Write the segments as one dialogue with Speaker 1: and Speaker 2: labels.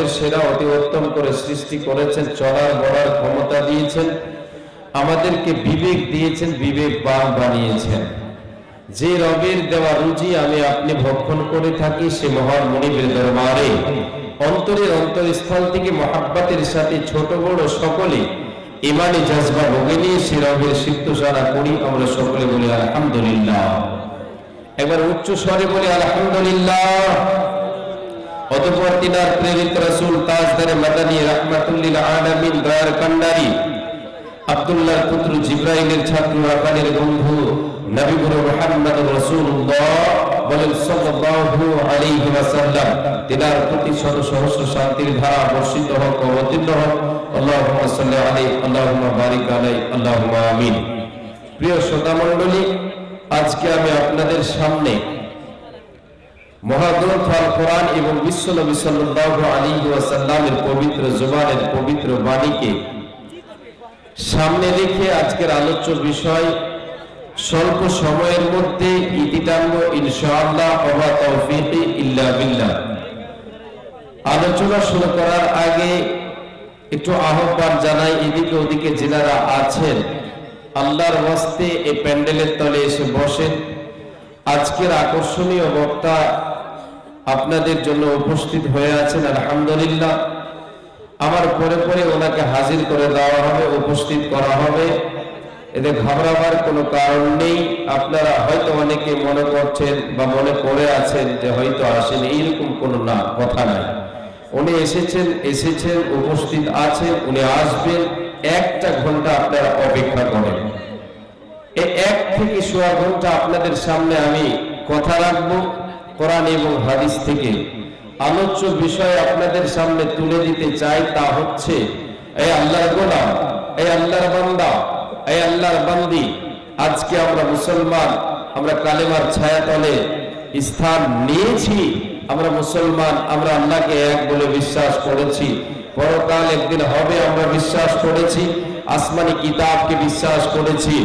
Speaker 1: রবের সেরা অতি উত্তম করে সৃষ্টি করেছেন, চলার বলার ক্ষমতা দিয়েছেন, আমাদেরকে বিবেক দিয়েছেন, বিবেকবান বানিয়েছেন। যে রবের দেওয়া রুজি আমি আপনি ভক্ষণ করে থাকি, সে মহান মুনিবের দরবারে অন্তরের অন্তরস্থল থেকে মহাব্বতের সাথে ছোট বড় সকলে ইমানি জজবা ভোগে নিয়ে সে রবের সিদ্ধসারা করি। আমরা সকলে বলি আলহামদুলিল্লাহ। একবার উচ্চ স্বরে বলি আলহামদুলিল্লাহ। অতঃপর তিনার প্রেরিত রাসূল তাজদারে মাদানী রাহমাতুল্লিল আলামিন দয়ার কান্ডারি আব্দুল্লাহর পুত্র জিবরাইলের ছাত্র আকারের বন্ধু নবী গুরু মুহাম্মদ রাসূলুল্লাহ বলেন সাল্লাল্লাহু আলাইহি ওয়াসাল্লাম, তিনার প্রতি শত সহস্র শান্তির ধারা বর্ষিত হোক, অবতীর্ণ হোক। আল্লাহুম্মা সাল্লি আলাইহি, আল্লাহুম্মা বারিক আলাইহি, আল্লাহুম্মা আমিন। প্রিয় শ্রোতা মণ্ডলী, আজকে আমি আপনাদের সামনে মহাগ্রন্থ আল কোরআন এবং বিশ্বনবী সাল্লাল্লাহু আলাইহি ওয়াসাল্লামের পবিত্র জবানের পবিত্র বাণীকে সামনে রেখে আজকের আলোচ্য বিষয় স্বল্প সময়ের মধ্যে ইতিটাম্য ইনশাআল্লাহ ওয়া তাওফীকি ইল্লা বিল্লাহ। আলোচনা শুরু করার আগে একটু আহ্বান জানাই, এদিকে ওদিকে যারা আছেন আল্লাহর ওয়াস্তে এই প্যান্ডেলের তলে এসে বসেন। আজকের আকর্ষণীয় বক্তা আপনাদের জন্য উপস্থিত হয়ে আছেন, আলহামদুলিল্লাহ। আমার পরে পরে ওনাকে হাজির করে দেওয়া হবে, উপস্থিত করা হবে। এতে ঘাবড়াবার কোনো কারণ নেই। আপনারা হয়তো অনেকে মনে করছেন বা মনে করে আছেন যে হয়তো আসেন, এইরকম কোনো না, কথা নাই। উনি এসেছেন, উপস্থিত আছেন, উনি আসবেন। একটা ঘন্টা আপনারা অপেক্ষা করেন। এই 1 থেকে সোয়া ঘন্টা আপনাদের সামনে আমি কথা রাখবো। কোরআন এবং হাদিস থেকে আলোচ্য বিষয় আপনাদের সামনে তুলে দিতে চাই। তা হচ্ছে, এই আল্লাহর গোলাম, এই আল্লাহর বান্দা, এই আল্লাহর বান্দি, আজকে আমরা মুসলমান, আমরা কালেমার ছায়াতলে স্থান নিয়েছি। আমরা মুসলমান, আমরা আল্লাহকে এক বলে বিশ্বাস করেছি। পরকাল একদিন হবে আমরা বিশ্বাস করেছি। আসমানি কিতাবকে বিশ্বাস করেছি,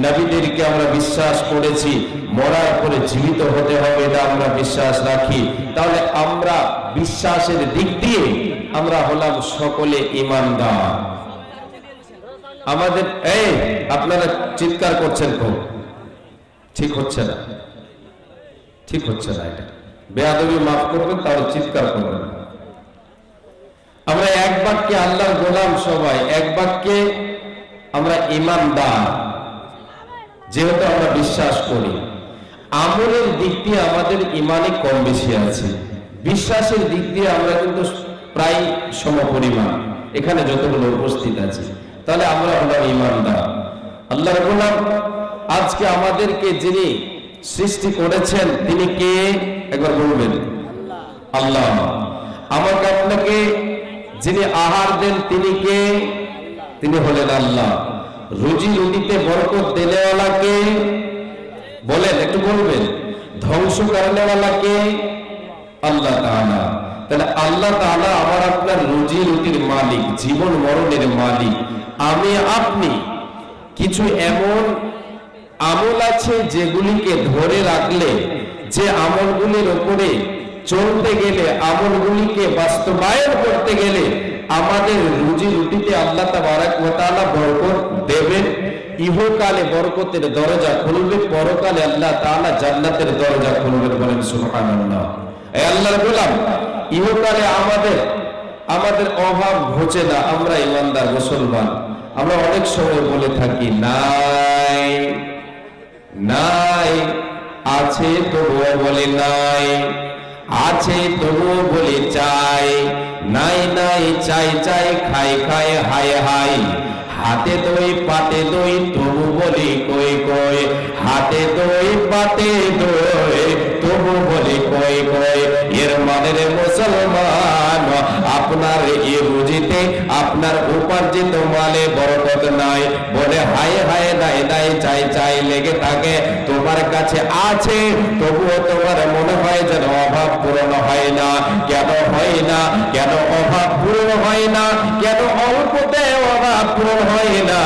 Speaker 1: নবীদেরকে আমরা বিশ্বাস করেছি। মরার পরে জীবিত হতে হবে, এটা আমরা বিশ্বাস রাখি। তাহলে আমরা বিশ্বাসের দিক দিয়ে আমরা হলাম সকলে ঈমানদার। আমাদের আপনারা চিৎকার করছেন, খুব ঠিক হচ্ছে না, ঠিক হচ্ছে না। এটা বেয়াদবি মাফ করবেন, তাহলে চিৎকার করবেন। আমরা এক বাক্যে আল্লাহর গোলাম, সবাই এক বাক্যে আমরা ঈমানদার, যেহেতু আমরা বিশ্বাস করি। আমলের দিক দিয়ে আমাদের ঈমানে কম বেশি আছে, বিশ্বাসের দিক দিয়ে আমরা কিন্তু প্রায় সমপরিমাণ এখানে যতগুলো উপস্থিত আছে। তাহলে আমরা হলাম ঈমানদার, আল্লাহর গোলাম। আজকে আমাদেরকে যিনি সৃষ্টি করেছেন তিনি কে? একবার বলবেন আল্লাহ। আমাকে আপনাকে যিনি আহার দেন তিনি কে? তিনি হলেন আল্লাহ। রুজি রুটিতে বরকত দেনেওয়ালা কে? বলেন, একটু বলবেন। ধ্বংস করেনেওয়ালা কে? আল্লাহ তাআলা। তাহলে আল্লাহ তাআলা আমার আপনার রুজি রুটির মালিক, জীবন মরণের মালিক। আমি আপনি কিছু এমন আমল আছে যেগুলিকে ধরে রাখলে, যে আমলগুলির উপরে চলতে গেলে, আমলগুলিকে বাস্তবায়ন করতে গেলে আমাদের রুজি রুটিতে আল্লাহ তাবারাক ওয়া তাআলা বরকত দেবেন। ইহকালে বরকতের দরজা খুলবে, পরকালে আল্লাহ তাআলা জান্নাতের দরজা খুলবেন। বলেন সুবহানাল্লাহ। এই আল্লাহর গোলাম, ইহকালে আমাদের অভাব ঘোচে না। আমরা ঈমানদার মুসলমান। আমরা অনেক সময় বলে থাকি নাই নাই, আছে তবুও বলে নাই, আছে তবুও বলে চাই, নাই নাই চাই চাই, খাই খাই হাই হাই। হাতে দই পাতে দই তবু বলি কই কই, হাতে দই পাতে দই তবু বলি কই কই। এর মানে রে মুসলমান, আপনার এই রুজিতে, আপনার উপার্জিত মালে বরকত নাই বলে হায় হায় নাই নাই চাই চাই লেগে থাকে। তোমার কাছে আছে তবুও তোমার মনে হয় যেন অভাব পূরণ হয় না। কেন হয় না? কেন অভাব পূরণ হয় না? কেন অল্পতে অভাব পূরণ হয় না?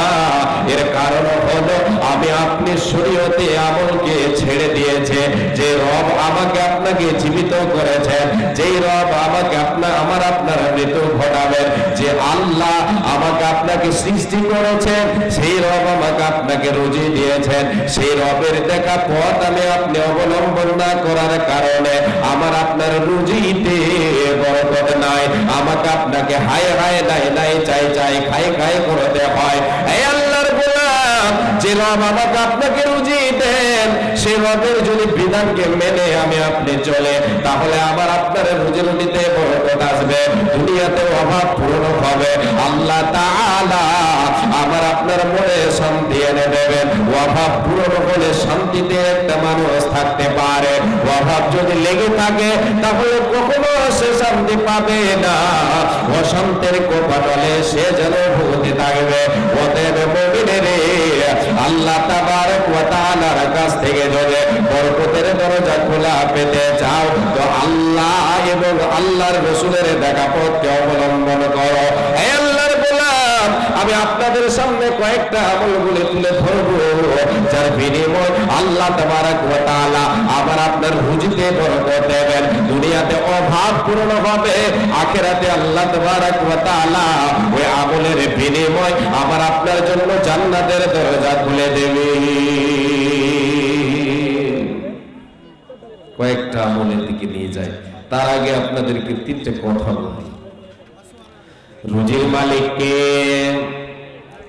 Speaker 1: এর কারণ হলো আমি আপনি শরীয়তে আমলকে ছেড়ে দিয়েছে। যে রব আমাকে আপনাকে জীবিত করেছেন, যেই রব আমাকে আমার আপনার মৃত্যু ঘটাবেন, যে আল্লাহ আমাকে আপনাকে সৃষ্টি করেছেন, সেই রব আমাকে আপনাকে রুজি দিয়েছেন, সেই রবের দেখা পথ আমি আপনি অবলম্বন না করার কারণে আমার আপনার রুজিতে বরকত নাই। আমাকে আপনাকে হায় হায় নাই নাই চাই চাই খাই খাই করতে হয়। এই আল্লাহর গোলাম, যে রব আমাকে আপনাকে রুজি দেন, সেই রবের যদি বিধানকে মেনে আমি আপনি চলে, তাহলে আমার আপনার রুজি রুটিতে বরকত আসবে, দুনিয়াতে অভাব পূরণ হবে। আল্লাহ তাআলা আমার আপনার মনে শান্তি এনে দেবেন। অভাব পূরণ হলে শান্তিতে একটা মানুষ থাকতে পারে। অভাব যদি লেগে থাকে তাহলে কখনো সে শান্তি পাবে না, অশান্তির কোপাটলে সে যেন ভুগতে থাকবে। অতএব মুমিনেরে, আল্লাহ তাবারক ওয়া তাআলার কাছ থেকে যদি বরকতের দরজা খোলা পেতে চাও, তো আল্লাহ এবং আল্লাহর রাসূলের দেখা পথকে অবলম্বন করো। হে আল্লাহর গোলাম, আমি আপনাদের সামনে কয়েকটা আমলগুলো তুলে ধরবো, যার বিনিময় আল্লাহ তাবারক ওয়া তাআলা আবার আপনার রুজিতে বরকত দেবেন, দুনিয়াতে অভাব পূরণ হবে, আখিরাতে আল্লাহ তাবারক ওয়া তাআলা ওই আমলের বিনিময় আবার আপনার জন্য জান্নাতের দরজা খুলে দেবে। কয়েকটা আমলের দিকে নিয়ে যায়, তার আগে আপনাদেরকে তিনটে কথা বলি। রুজির মালিক কে?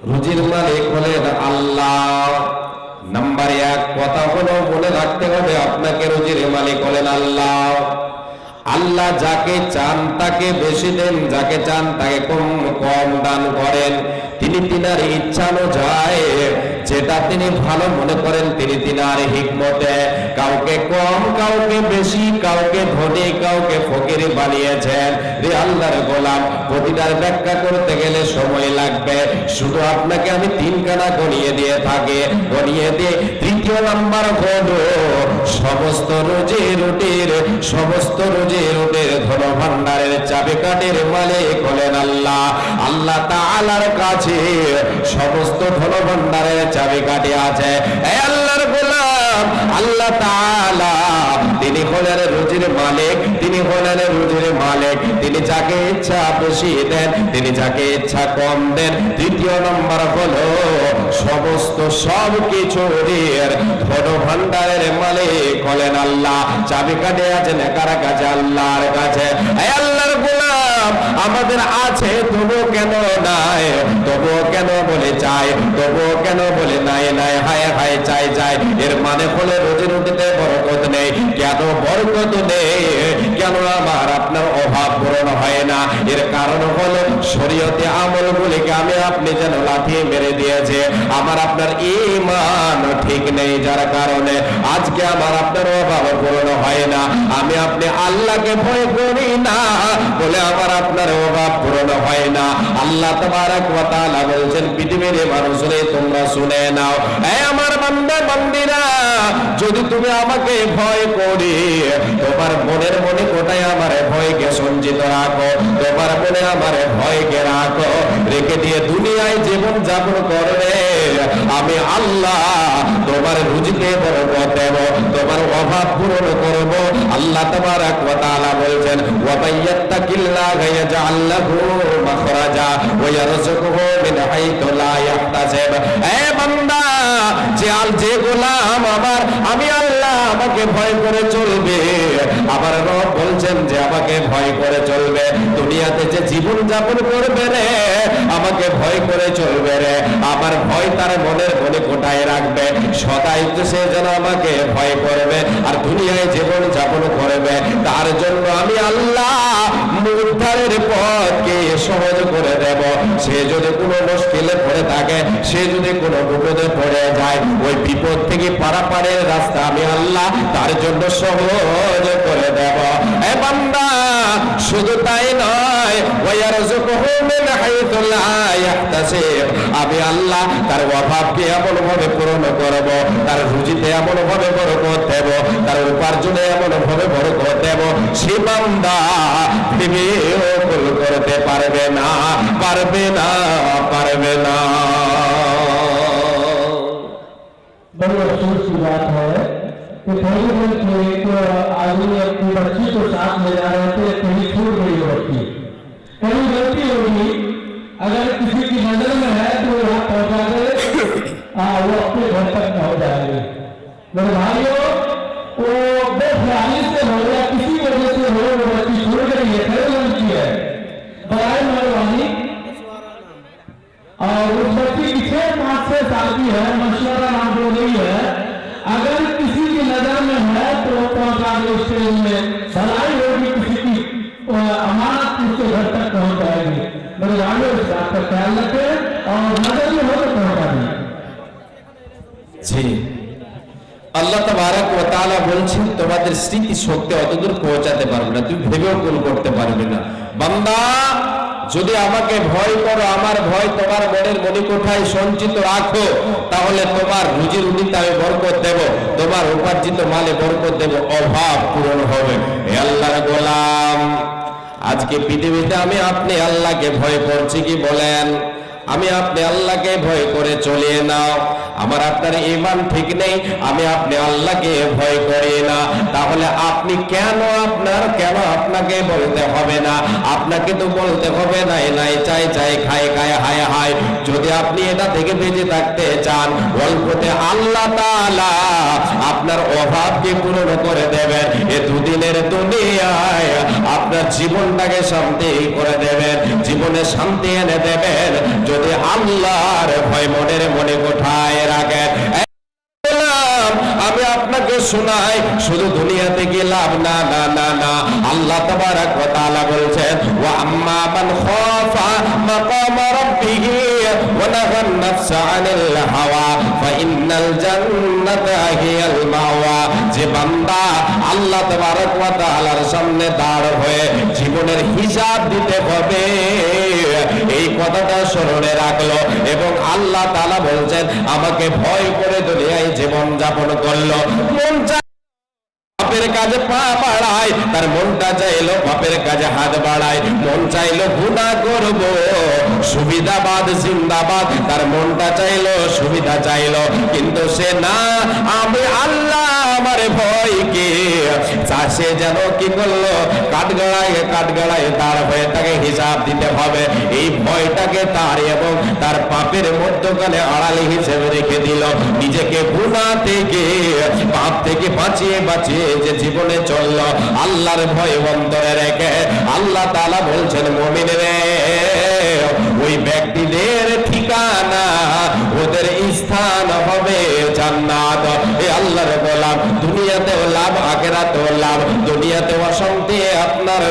Speaker 1: রুজির মালিক হলেন আল্লাহ। নাম্বার এক কথা হলো, মনে রাখতে হবে আপনাকে রুজির মালিক হলেন আল্লাহ। আল্লাহ যাকে চান তাকে বেশি দেন, যাকে চান তাকে কম দান করেন। তিনি তিনার ইচ্ছা অনুযায়ী যেটা তিনি ভালো মনে করেন, তিনি তিনার হিকমতে কাউকে কম, কাউকে বেশি, কাউকে ধনী, কাউকে ফকির বানিয়েছেন। রে আল্লাহর গোলাম, প্রতিটার ব্যাখ্যা করতে গেলে সময় লাগবে। শুধু আপনাকে আমি তিনখানা গণিয়ে দিয়ে থাকি, গণিয়ে দিয়ে তৃতীয় নাম্বার হলো সমস্ত রুজি রুটির ধন ভান্ডারের চাবিকাঠির মালিক হলেন আল্লাহ। আল্লাহ তাআলার কাছে সমস্ত ধন ভান্ডারের চাবিকাঠি আছে। এই আল্লাহর গোলাম, আল্লাহ তাআলা তিনি হলেন রুজির মালিক, তিনি হলেন রুজির মালিক। তিনি যাকে ইচ্ছা বেশি দেন, তিনি যাকে ইচ্ছা কম দেন। তৃতীয় নম্বর হলো সমস্ত সব কিছুর ধন ভান্ডারের মালিক হলেন আল্লাহ। চাবিকাঠি আছেন কার কাছে? আল্লাহর কাছে। এই আল্লাহর গোলাম, আমাদের আছে তবুও কেন নাই, তবুও কেন বলে চাই, তবুও কেন বলে নাই নাই, হায় হায় চাই চাই। এর মানে হলে রুজি রুটিতে বরকত নেই। কেন বরকত নেই? কেন আমার আপনার অভাব পূরণ হয় না? এর কারণ হলো শরীয়তে আমলগুলিকে আমি আপনি যেন লাথিয়ে মেরে দিয়েছে। আমার আপনার ঈমান ঠিক নেই, যার কারণে আজকে আমার আপনার অভাব পূরণ হয় না। আমি আপনি আল্লাহকে ভয় করি না বলে আমার আপনার অভাব পূরণ হয় না। আল্লাহ তাবারক ওয়া তাআলা বলছেন, পৃথিবীর মানুষরে তোমরা শুনে নাও, এই আমার বান্দা বান্দিরা, যদি তুমি আমাকে ভয় করি, তোমার মনের মনে কোটায় আমার ভয়কে সঞ্চিত রাখো, তোমার মনে আমার ভয়কে রাখো, রেখে দিয়ে দুনিয়ায় জীবন যাপন করবে, আমি আল্লাহ তোমার রুজিতে বরকত দেব, তোমার অভাব পূরণ করব। আল্লাহ তাবারক ওয়া তাআলা বলছেন, ওয়া মাইয়াত্তাকিল্লাহা ইয়াজআল লাহু মাখরাজা ওয়া ইয়ারযুকুহু মিন হাইতু লা ইয়াহতাসিব। এ বান্দা, যে গোলাম আমার, আমি আল্লাহ আমাকে ভয় করে চলবে, আবার রব বলছেন যে আমাকে ভয় করে চলবে, দুনিয়াতে যে জীবন যাপন করবে রে, আমাকে ভয় করে চলবে রে, আমার ভয় তার মনের মনে কোটায় রাখবে, সদাই তো সে যেন আমাকে ভয় করবে আর দুনিয়ায় জীবন যাপন করবে। তার জন্য আমি আল্লাহ উদ্ধারের পথকে সহজ করে দেব। সে যদি কোনো মুশকিলে পড়ে থাকে, সে যদি কোনো বিপদে পড়ে যায়, ওই বিপদ থেকে পারাপারের রাস্তা আমি আল্লাহ তার জন্য সহজ করে দেব। এ বান্দা, শুধু তাই নয়, ওয়ারযুকুহু মিন হাইতু লা ইয়াহতাসিব, আমি আল্লাহ তার অভাবকে এমন ভাবে পূরণ করব, তার রুজিতে এমন ভাবে বরকত দেব, তার উপার্জনে এমন ভাবে বরকত দেব, সে বান্দা ভেবেও ভুল করতে পারবে না, পারবে না, পারবে না।
Speaker 2: रोटी अगर किसी की नजर में है तो यहाँ पहुंचा दे, वो अपने घर तक पहुंच जाएगी। मेरे भाइयों, वो बेख्याली से हो या किसी वजह से हो, वो बच्ची छोड़ गई है, खैर की है, बराए मेहरबानी। और उस बच्ची की 6-5 साल की है, मशवरा नाम जो नहीं है, अगर किसी की नजर में है तो पहुंचा दे स्टेज में, भलाई होगी, किसी की अमानत उसके घर तक पहुंच जाएगी। मेरे भाइयों, इस बात का ख्याल रखें और नजर में हो तो पहुंचा दें।
Speaker 1: জি, আল্লাহ তাবারক ওয়া তাআলা বলছেন তোমাদের স্মৃতি শক্তি অতদূর পৌঁছাতে পারবে না, তুমি ভেবেও কোন করতে পারবে না। বান্দা, যদি আমাকে ভয় করো, আমার ভয় তোমার মনের মণিকোঠায় সঞ্চিত রাখো, তাহলে তোমার রুজি রুটিতে আমি বরকত দেব, তোমার উপার্জিত মালে বরকত দেব, অভাব পূরণ হবে। হে আল্লাহর গোলাম, আজকে পৃথিবীতে আমি আপনি আল্লাহকে ভয় করছি কি বলেন? আমি আপনি আল্লাহকে ভয় করে চলিয়ে নাও। আমার আপনার ঈমান ঠিক নেই, আমি আপনি আল্লাহকে ভয় করি না, তাহলে আপনি কেন আপনাকে বলতে হবে না? আপনাকে তো বলতে হবে নাই নাই চাই চাই খাই খাই হায় হায়। যদি আপনি এটা থেকে বেঁচে থাকতে চান, অল্পতে আল্লাহ তাআলা আপনার অভাবকে পূরণ করে দেবেন। এ দুদিনের দুনিয়ায় আপনার জীবনটাকে শান্তি করে দেবেন, জীবনে শান্তি এনে দেবেন, যদি আল্লাহর ভয় মনের মনে কোঠায় রাখেন। আমি আপনাকে শোনাই, শুধু দুনিয়াতে কি লাভ না, না না না। আল্লাহ তাবারক ওয়া তাআলা বলছেন, ওয়া আম্মা মান খাফা মাকাম রাব্বিহি ওয়া নাহান নাফসা আনিল হাওয়া ফা ইন্নাল জান্নাতা হিয়াল মাওয়া। যে বান্দা আল্লাহ তাবারক ওয়া তাআলার সামনে দাঁড় হয়ে জীবনের হিসাব দিতে হবে, এই কথাটা স্মরণে রাখলো এবং আল্লাহ তাআলা বলছেন আমাকে ভয় করে দুনিয়ায় জীবন যাপন করলো, মন বাপের কাজে পা বাড়ায়, তার মনটা চাইলো বাপের কাজে হাত বাড়ায়, মন চাইলো গুনাহ করব, সুবিধাবাদ জিন্দাবাদ, তার মনটা চাইলো সুবিধা চাইলো, কিন্তু সে না, আমি আল্লাহ আমার ভয়কে চাষে যেন কি করলো, কাঠগড়ায় দাঁড় হয়ে তাকে হিসাব দিতে হবে। এই ভয়টাকে তার এবং তার পাপের মধ্যখানে আড়ালে হিসেবে রেখে দিল, নিজেকে গুনাহ থেকে পাপ থেকে বাঁচিয়ে যে জীবনে চলল, আল্লাহর ভয় অন্তরে রেখে আল্লাহ তাআলা বলছেন, মুমিন রে, ওই ব্যক্তিদের ঠিকানা, ওদের স্থান হবে জান্নাত। এই আল্লাহর গোলাম, দুনিয়াতেও লাভ, আখিরাতেও লাভ। দুনিয়াতেও অশান্তি আপনার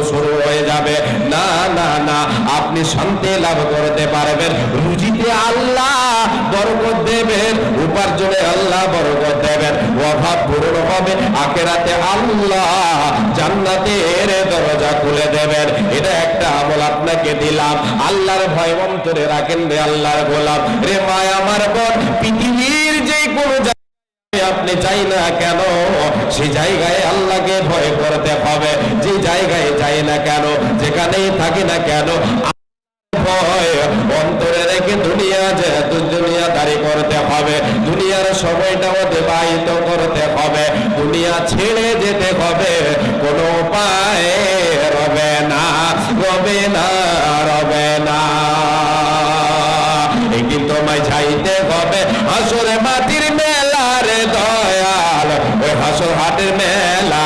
Speaker 1: শুরু হয়ে যাবে, না না না, আপনি শান্তি লাভ করতে পারবেন। রুজিতে আল্লাহ বরকত দেবেন, উপার্জনে আল্লাহ বরকত দেবেন, অভাব পূরণ হবে, আখিরাতে আল্লাহ জান্নাতের দরজা খুলে দেবেন। এটা একটা আমল আপনাকে দিলাম। আল্লাহর ভয় অন্তরে রাখেন রে আল্লাহর গোলাম রে। মায় আমার বোন, পৃথিবীর যে কোনো জায়গায় আপনি যাই না কেন, সেই জায়গায় আল্লাহকে ভয় করতে হবে। যে জায়গায় যাই না কেন, যেখানেই থাকি না কেন, ভয় অন্তরে রেখে দুনিয়াদারি করতে হবে, দুনিয়ার সময়টা অতিবাহিত করতে হবে, দুনিয়া ছেড়ে যেতে হবে, কোনো উপায় রবে না, রবে না, রবে না। একদিন তোমায় যাইতে হবে হাসরে মাটির মেলার দয়াল, ওই হাসর হাটের মেলা।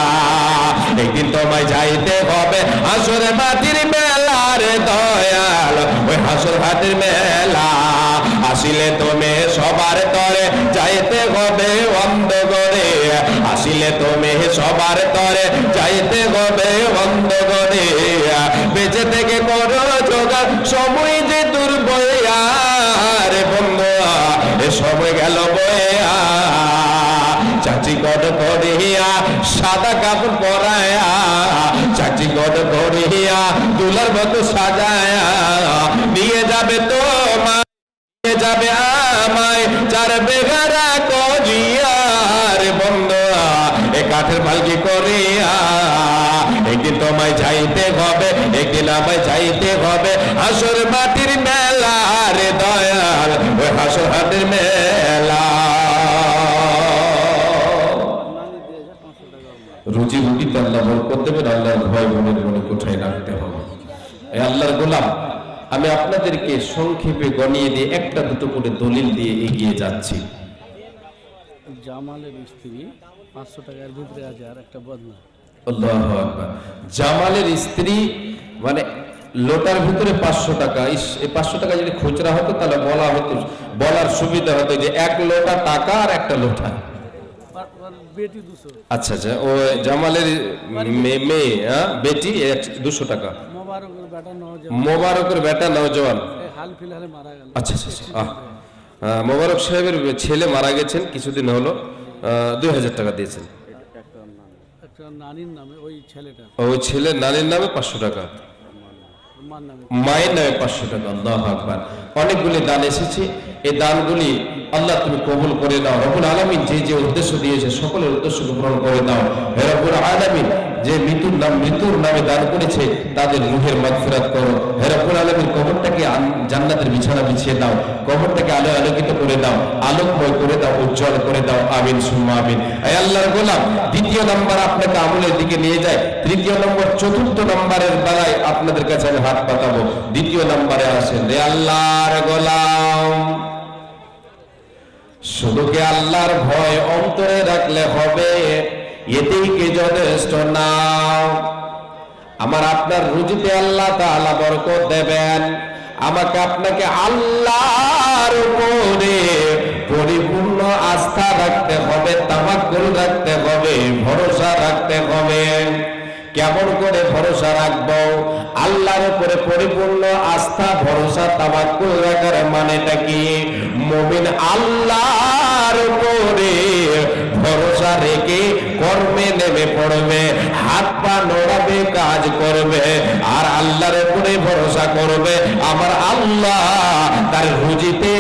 Speaker 1: একদিন তোমায় যাইতে হবে হাসরে মাটির মেলার দয়াল, ওই হাসর হাটের মেলা। আসিলে তুমি সবার তরে যাইতে হবে অন্ধকারে, আসিলে তুমি সবার তরে যাইতে হবে অন্ধকারে। বেঁচে থেকে করো জোগাড়, সময় যে দুর্বয়া রে বন্ধুয়া, এ সময় গেল বয়া। চাচি গড করিয়া সাদা কাপড় পরায়া, চাচি গড করিয়া দুলার মতো সাজায়া, নিয়ে যাবে তোমার, নিয়ে যাবে আমায় চার বেগারা করিয়া রে বন্ধুয়া, এ কাঠের পালকি করিয়া। একদিন তোমায় যাইতে হবে, একদিন আমায় যাইতে হবে হাসর মাটির মেলা রে দয়াল, ওই হাসর হাটের মেলা। রুজি রুটিতে আল্লাহ বরকত দেবেন, আল্লাহর ভয় মনের মনে কোঠায় রাখতে হবে। আল্লাহর গোলাম, আমি আপনাদেরকে সংক্ষেপে গণিয়ে দিয়ে একটা দুটো করে দলিল দিয়ে এগিয়ে যাচ্ছি।
Speaker 3: জামালের স্ত্রী 500 টাকার ভিতরে আছে আর একটা বদনা।
Speaker 1: আল্লাহু আকবার। জামালের স্ত্রী মানে লোটার ভিতরে 500 টাকা। এই 500 টাকা যদি খুচরা হতো তাহলে বলা হতো, বলার সুবিধা হতো যে এক লোটা টাকা আর একটা লোটা।
Speaker 3: বেটি 200।
Speaker 1: আচ্ছা আচ্ছা, ও জামালের মেয়ে, বেটি 200 টাকা।
Speaker 3: মোবারকের বেটা নওজোয়ান,
Speaker 1: মোবারকের বেটা নওজোয়ান,
Speaker 3: হাল ফিলহালে মারা গেল।
Speaker 1: আচ্ছা আচ্ছা, মোবারক সাহেবের ছেলে মারা গেছেন কিছুদিন হলো, 2000 টাকা দিয়েছেন।
Speaker 3: একটা নানির নামে ওই ছেলেটা,
Speaker 1: ওই ছেলের নানির নামে 500 টাকা,
Speaker 3: মার নামে
Speaker 1: মায়ের নামে 500 টাকা। আল্লাহু আকবার। অনেকগুলি দান এসেছে, এই দানগুলি আল্লাহ তুমি কবুল করে দাও। রব্বুল আলামিন যে যে উদ্দেশ্য দিয়েছে সকলের উদ্দেশ্যকে পূরণ করে দাও। হে রব্বুল আলামিন, যে মৃত্যুর নামে দান করেছে তাদের রূহের মাগফিরাত করো। হে রব্বুল আলামিন, কবরটাকে জান্নাতের বিছানা বিছিয়ে দাও, কবরটাকে আলোকিত করে দাও, আলোকময় করে দাও, উজ্জ্বল করে দাও। আমিন সুম্মা আমিন। হে আল্লাহর গোলাম, দ্বিতীয় নাম্বার আপনাকে আমলের দিকে নিয়ে যায়। তৃতীয় নম্বর, চতুর্থ নম্বরের বেলায় আপনাদের কাছে আমি হাত পাতাবো। দ্বিতীয় নম্বরে আসেন, হে আল্লাহর গোলাম, শুধু কি আল্লাহর ভয় অন্তরে রাখলে হবে? এতেই কি যথেষ্ট না? আমার আপনার রুজিতে আল্লাহ তাআলা বরকত দেবেন। আমাকে আপনাকে আল্লাহর উপরে পরিপূর্ণ আস্থা রাখতে হবে, তাওয়াক্কুল রাখতে হবে, ভরসা রাখতে হবে। কেমন করে ভরসা রাখবো? আল্লাহর উপরে পরিপূর্ণ আস্থা, ভরসা, তাওয়াক্কুল রাখার মানেটা কি? মুমিন আল্লাহর উপরে ভরসা রেখে কর্মে নেমে পড়বে, হাত পা নড়াবে, কাজ করবে, আর আল্লাহর উপরে ভরসা করবে। আমার আল্লাহ তার রুজিতে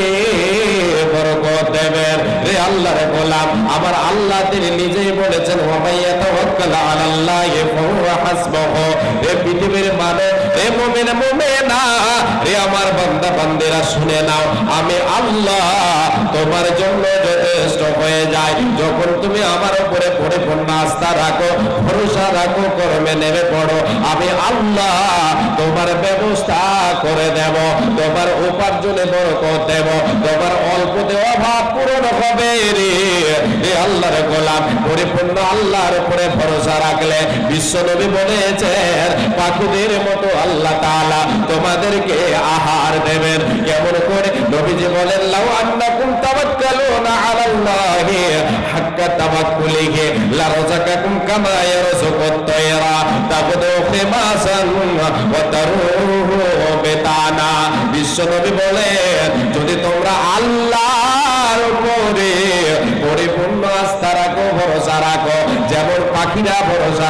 Speaker 1: বরকত দেবেন। রে আল্লাহর গোলাম, আমার আল্লাহ তিনি নিজেই বলেছেন, ওয়া মাইয়া তাওয়াক্কাল আলাল্লাহি ফাহুয়া হাসবুহু। রে পৃথিবীর মানে, রে মুমিন মুমিনা, রে আমার বান্দা বান্দিরা শুনে নাও, আমি আল্লাহ তোমার জন্য যথেষ্ট হয়ে যায়। যখন তুমি আমার উপরে পরিপূর্ণ আস্থা রাখো, ভরসা রাখো, কর্মে নেমে পড়ো, আমি আল্লাহ তোমার ব্যবস্থা করে দেব, তোমার উপার্জনে বরকত দেব, তোমার অল্পতে অভাব পূরণ হবে। রে আল্লাহর গোলাম, পরিপূর্ণ আল্লাহর উপরে ভরসা রাখলে বিশ্বনবী বলেছেন, পাখিদের মতো আল্লাহ তাআলা তোমাদেরকে আহার দেবেন। কেমন করে? নবীজি বলেন, লাউ আন্নাকুম তাওয়াক্কালুনা আলাল্লাহি হাক্কা তাওয়াক্কুলিহি লারাযাকাকুম কামা ইয়ারযুকুত তায়রা তাগদু খিমাসান ওয়া তারুহু বিতানা। বিশ্বনবী বলেন, যদি তোমরা আল্লাহর উপরে পরিপূর্ণ আস্থা রাখো, ভরসা রাখো, যেমন পাখিরা ভরসা,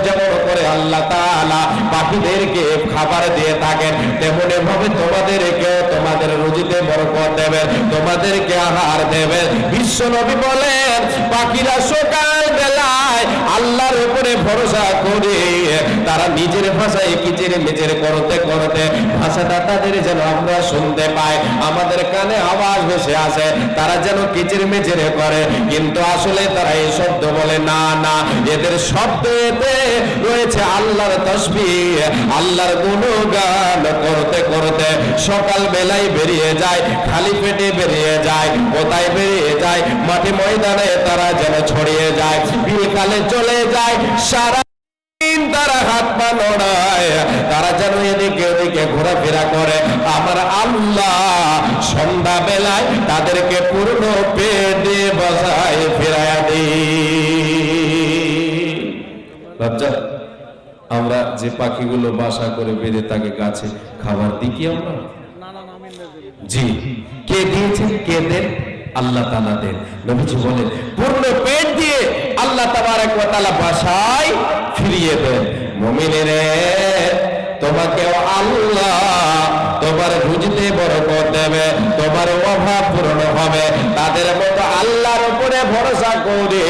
Speaker 1: যেমন করে আল্লাহ তাআলা পাখিদেরকে খাবার দিয়ে থাকেন, তেমনি ভাবে তোমাদেরকেও তোমাদের রুজিতে বরকত দেবেন, তোমাদেরকে আহার দেবেন। বিশ্বনবী বলেন, পাখিরা সকাল বেলায় আল্লাহর উপরে ভরসা করে তারা নিজের ভাষায় কিচিরমিচির করতে করতে, ভাষাটা তাদের যেন আমরা শুনতে পাই, আমাদের কানে আওয়াজ ভেসে আসে, তারা যেন কিচিরমিচির করে, কিন্তু আসলে তারা এই শব্দ বলে না, না, এদের শব্দে রয়েছে আল্লাহর তাসবিহ, আল্লাহর গুণগান করতে করতে সকাল বেলায় বেরিয়ে যায়, খালি পেটে বেরিয়ে যায়, কোথায় বেরিয়ে যায়? মাঠে ময়দানে তারা যেন ছড়িয়ে যায়, বিকালে চলে যায়, সারা তারা হাত পা নড়ায়, তারা যেন এদিকে ওদিকে ঘোরাফেরা করে। আমার আল্লাহ সন্ধ্যা বেলায় তাদেরকে পূর্ণ পেট দিয়ে বসায় ফিরাইয়া দিই। লজ্জা, আমরা যে পাখিগুলো বাসা করে বেঁধে তাকে গাছে খাবার দিই কি আমরা? জি, কে দিয়েছেন? কে দেন? আল্লাহ তাআলা দেন। নবীজি বলেন, পূর্ণ পেট দিয়ে আল্লাহ তাবারক ওয়া তাআলা বাসায় ফিরিয়ে দেন। মুমিনেরে, তোমাকেও আল্লাহ তোমার রুজিতে বরকত দেবে, তোমার অভাব পূরণ হবে। তাদের মতো আল্লাহর উপরে ভরসা করে